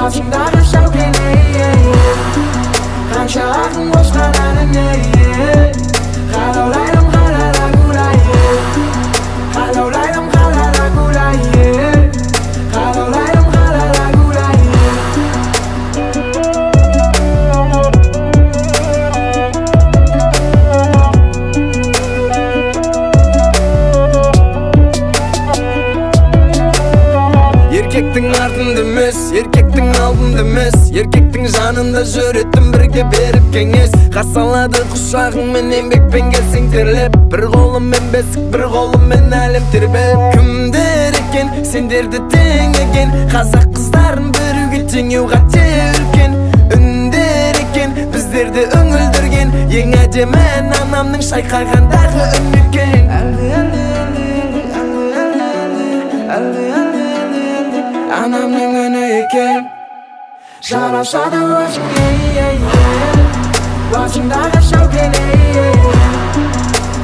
басыңдағы шәукен қанша ақын қосқан әніне қалаулайдым қалада гулайы қалаулайдым қалада гулайы қалаулайдым қалада гулайы еркектің артында емес, еркектің алдында емес, еркектің жанында жүретін бірге беріп кеңес. Қарсы алады құшағыңмен, еңбекпен келсең терлеп, бір қолыммен бесік, бір қолыммен әлем тербеп. Кімдер екен сендерді теңеген, қазақ қыздарын біруге теңеу қате үлкен. Үндер екен біздерді үңілдірген, ең әдемі анамның шайқағандағы үн екен. Анамның үні екен, жарасады өзіңе басыңдағы шәукен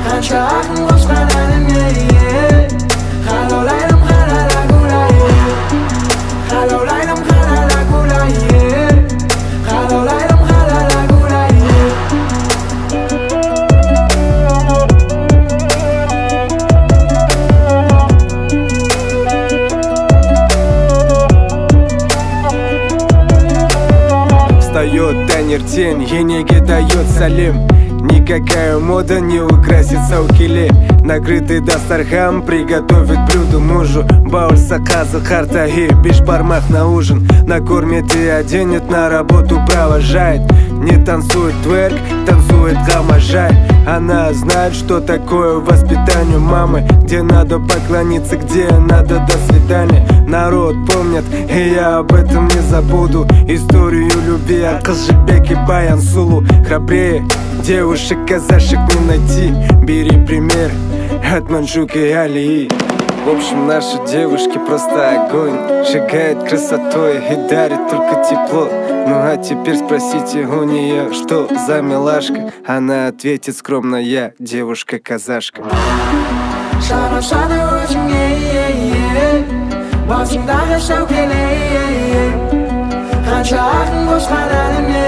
қанша ақын қосқан әніне қалаулайдым қалада гулайы қалаулайдым қалада гулайы қалаулайдым қалада гулайы Встает тень, енеге дает салим. Никакая мода не украсит саукиле. Накрытый дастархан приготовит блюдо мужу. Бауль заказа хартаги, бишбармах на ужин. Накормит и оденет, на работу провожает. Не танцует тверк, танцует гамажай. Она знает, что такое воспитание мамы, где надо поклониться, где надо до свидания. Народ помнит, и я об этом не забуду. Историю любви от Кызжибеки Баян Сулу. Храбрее девушек, казашек не найти. Бери пример от Манжуки и Алии. В общем, наши девушки просто огонь. Сжигает красотой и дарит только тепло. Ну а теперь спросите у нее, что за милашка. Она ответит скромно: я девушка-казашка. жарасады өзіңе басыңдағы шәукен қанша ақын қосқан әніне